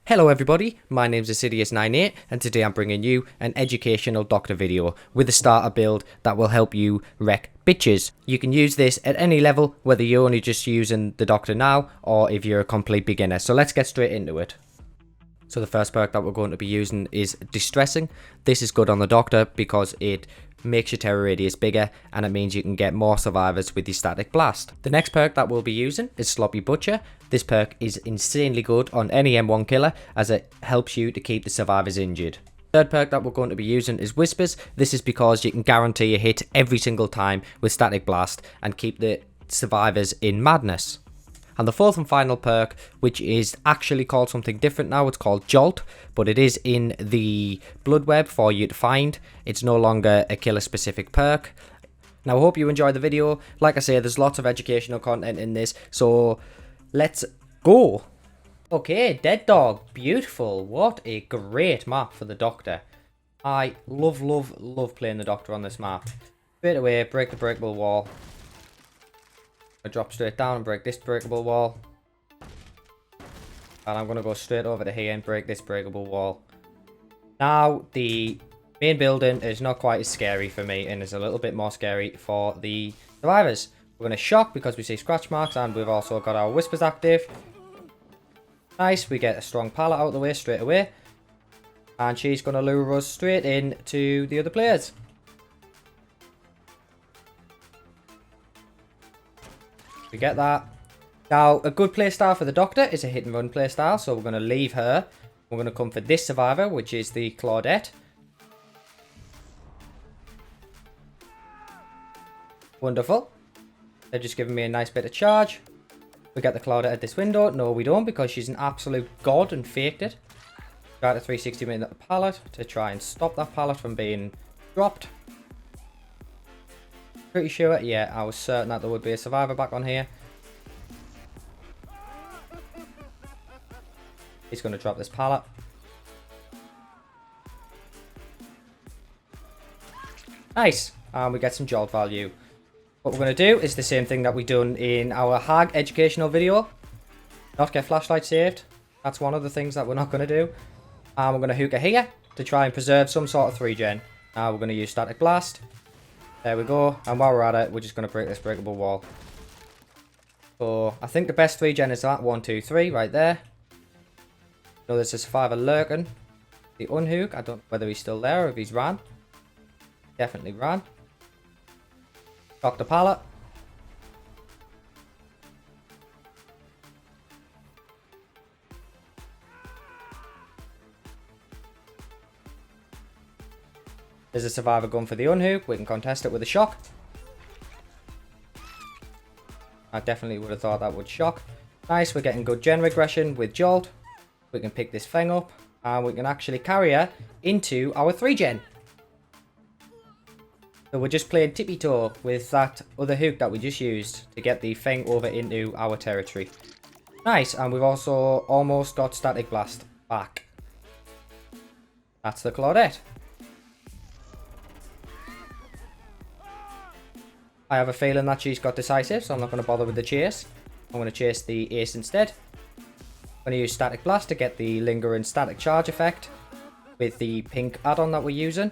Hello everybody, my name's Assidious98 and today I'm bringing you an educational doctor video with a starter build that will help you wreck bitches. You can use this at any level, whether you're only just using the doctor now or if you're a complete beginner. So let's get straight into it. So the first perk that we're going to be using is Distressing. This is good on the doctor because it makes your terror radius bigger and it means you can get more survivors with your static blast. The next perk that we'll be using is Sloppy Butcher. This perk is insanely good on any M1 killer as it helps you to keep the survivors injured. Third perk that we're going to be using is Whispers. This is because you can guarantee a hit every single time with static blast and keep the survivors in madness. And the fourth and final perk, which is actually called something different now, it's called Jolt, but it is in the blood web for you to find. It's no longer a killer specific perk. Now I hope you enjoyed the video. Like I say, there's lots of educational content in this, so let's go. Okay, Dead Dog, beautiful. What a great map for the doctor. I love playing the doctor on this map. Straight away, break the breakable wall. I drop straight down and break this breakable wall. And I'm going to go straight over to here and break this breakable wall. Now, the main building is not quite as scary for me and is a little bit more scary for the survivors. We're going to shock because we see scratch marks and we've also got our whispers active. Nice, we get a strong pallet out of the way straight away. And she's going to lure us straight in to the other players. We get that. Now, a good playstyle for the doctor is a hit and run playstyle, so we're going to leave her. We're going to come for this survivor, which is the Claudette. Wonderful. They're just giving me a nice bit of charge. We get the Claudette at this window. No, we don't, because she's an absolute god and faked it. Try to 360 me the pallet to try and stop that pallet from being dropped. Pretty sure, yeah, I was certain that there would be a survivor back on here. He's going to drop this pallet. Nice, and we get some jolt value. What we're going to do is the same thing that we done in our Hag educational video. Not get flashlight saved. That's one of the things that we're not going to do. And we're going to hookah here to try and preserve some sort of 3-gen. Now we're going to use static blast. There we go, and while we're at it, we're just going to break this breakable wall. So, I think the best 3-gen is that, 1, 2, 3, right there. No, there's a survivor lurking. The unhook, I don't know whether he's still there or if he's ran. Definitely ran. Shock the pallet. There's a survivor going for the unhook. We can contest it with a shock. I definitely would have thought that would shock. Nice, we're getting good gen regression with Jolt. We can pick this thing up. And we can actually carry her into our 3-gen. So we're just playing tippy-toe with that other hook that we just used to get the thing over into our territory. Nice, and we've also almost got static blast back. That's the Claudette. I have a feeling that she's got decisive, so I'm not going to bother with the chase. I'm going to chase the ace instead. I'm going to use static blast to get the lingering static charge effect with the pink add-on that we're using.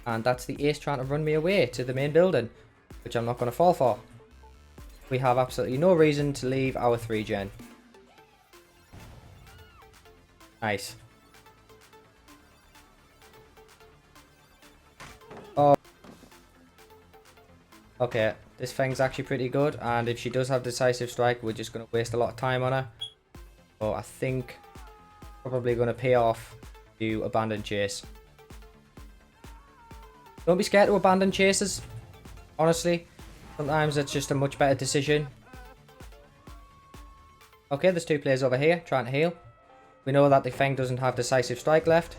And that's the ace trying to run me away to the main building, which I'm not going to fall for. We have absolutely no reason to leave our 3-gen. Nice. Oh. Okay, this thing's actually pretty good, and if she does have decisive strike, we're just going to waste a lot of time on her. So I think probably going to pay off to abandon chase. Don't be scared to abandon chases, honestly. Sometimes it's just a much better decision. Okay, there's 2 players over here trying to heal. We know that the thing doesn't have decisive strike left.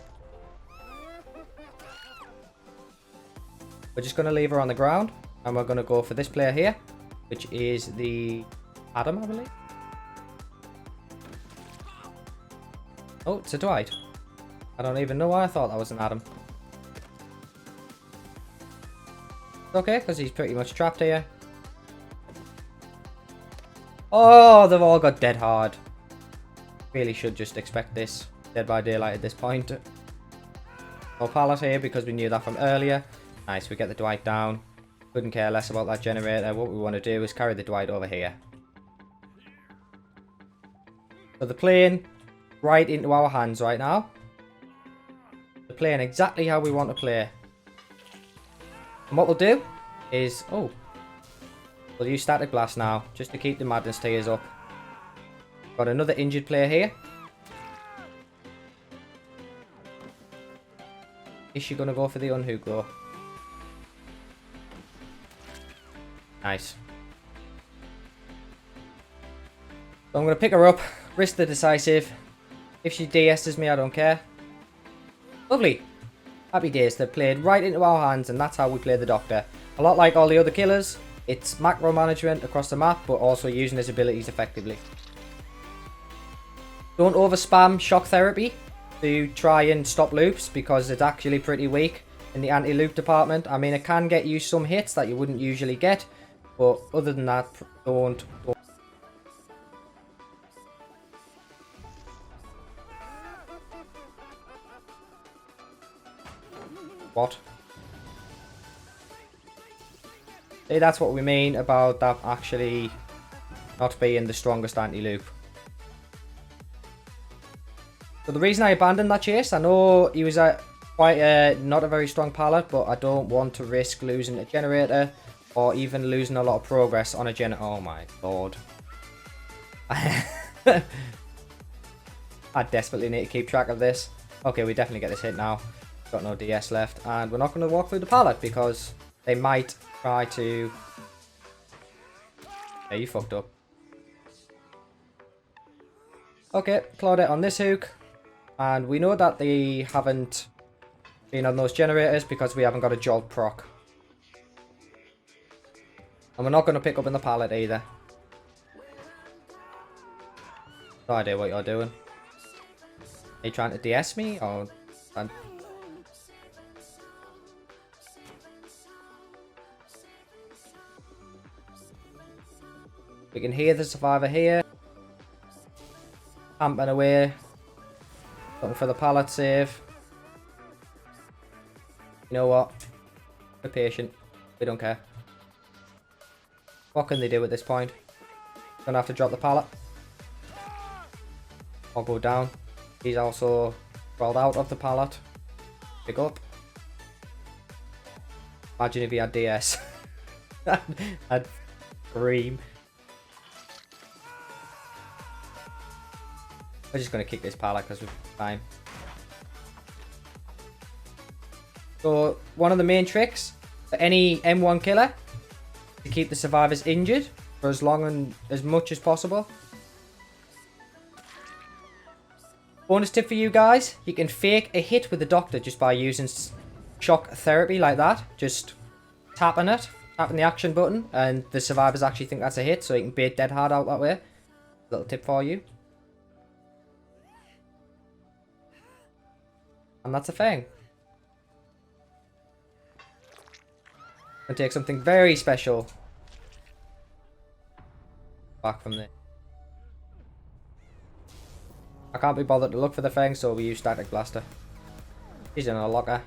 We're just going to leave her on the ground. And we're going to go for this player here, which is the Adam, I believe. Oh, it's a Dwight. I don't even know why I thought that was an Adam. Okay, because he's pretty much trapped here. Oh, they've all got dead hard. Really should just expect this Dead by Daylight at this point. No pallet here because we knew that from earlier. Nice, we get the Dwight down. Couldn't care less about that generator. What we want to do is carry the Dwight over here. So they're playing right into our hands right now. They're playing exactly how we want to play. And what we'll do is... Oh. We'll use Static Blast now, just to keep the Madness tiers up. Got another injured player here. Is she going to go for the unhook though? Nice. So I'm going to pick her up, risk the decisive. If she DS's me, I don't care. Lovely. Happy days. They're played right into our hands, and that's how we play the Doctor. A lot like all the other killers, it's macro management across the map, but also using his abilities effectively. Don't over spam shock therapy to try and stop loops, because it's actually pretty weak in the anti-loop department. I mean, it can get you some hits that you wouldn't usually get, but other than that, don't. What? See, that's what we mean about that actually not being the strongest anti-loop. So the reason I abandoned that chase, I know he was quite not a very strong pallet, but I don't want to risk losing a generator or even losing a lot of progress on a generator. Oh my lord. I desperately need to keep track of this. Okay, we definitely get this hit now. Got no DS left, and we're not going to walk through the pallet because they might try to... Yeah, you fucked up. Okay, Claudette on this hook. And we know that they haven't been on those generators because we haven't got a jolt proc. And we're not going to pick up in the pallet either. No idea what you're doing. Are you trying to DS me or... We can hear the survivor here. Camping away. Looking for the pallet save. You know what? We're patient. We don't care. What can they do at this point? Gonna have to drop the pallet. Or go down. He's also crawled out of the pallet. Pick up. Imagine if he had DS. I'd scream. We're just going to kick this pallet because we've got time. So, one of the main tricks for any M1 killer is to keep the survivors injured for as long and as much as possible. Bonus tip for you guys, you can fake a hit with the Doctor just by using shock therapy like that. Just tapping it, tapping the action button, and the survivors actually think that's a hit, so you can bait dead hard out that way. Little tip for you. And that's a thing. And take something very special back from there. I can't be bothered to look for the thing, so we use Static Blaster. She's in a locker.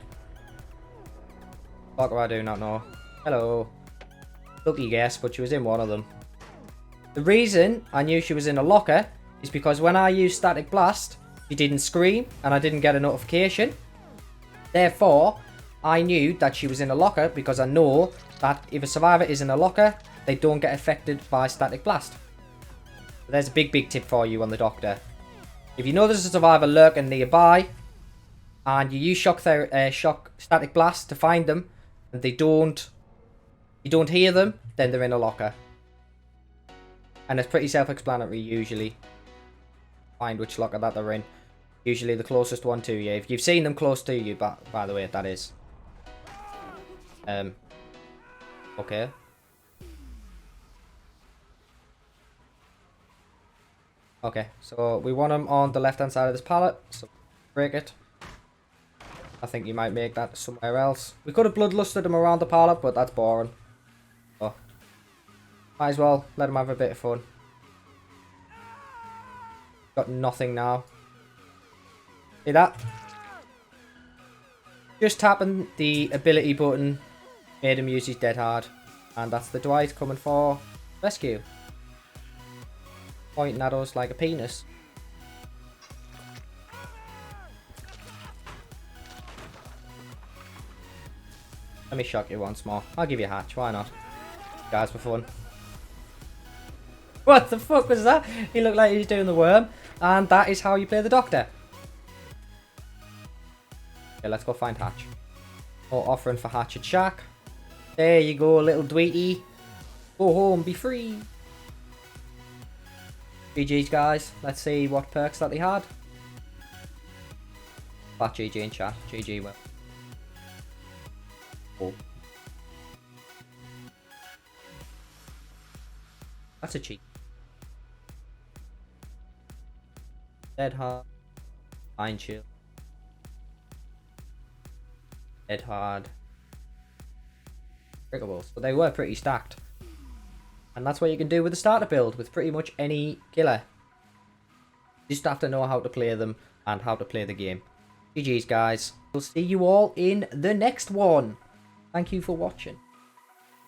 Locker I do not know. Hello. Lucky guess, but she was in one of them. The reason I knew she was in a locker is because when I used Static Blast, she didn't scream, and I didn't get a notification. Therefore, I knew that she was in a locker because I know that if a survivor is in a locker, they don't get affected by Static Blast. So there's a big tip for you on the Doctor. If you know there's a survivor lurking nearby, and you use shock Static Blast to find them, and you don't hear them, then they're in a locker. And it's pretty self-explanatory usually. Find which locker that they're in. Usually the closest one to you. If you've seen them close to you, by the way, that is. Okay. Okay, so we want them on the left-hand side of this pallet. So break it. I think you might make that somewhere else. We could have bloodlusted them around the pallet, but that's boring. So, might as well let them have a bit of fun. Got nothing now. See that? Just tapping the ability button made him use his dead hard. And that's the Dwight coming for rescue. Pointing at us like a penis. Let me shock you once more. I'll give you a hatch, why not? Guys, for fun. What the fuck was that? He looked like he was doing the worm. And that is how you play the Doctor. Okay, let's go find Hatch. Oh, offering for Hatch at Shack. There you go, little Dweety. Go home, be free. GG's, guys. Let's see what perks that they had. Fat GG in chat. GG, well. Oh. That's a cheat. Dead hard. Iron shield. Dead hard. Triggerballs. But they were pretty stacked. And that's what you can do with the starter build with pretty much any killer. You just have to know how to play them and how to play the game. GG's, guys. We'll see you all in the next one. Thank you for watching.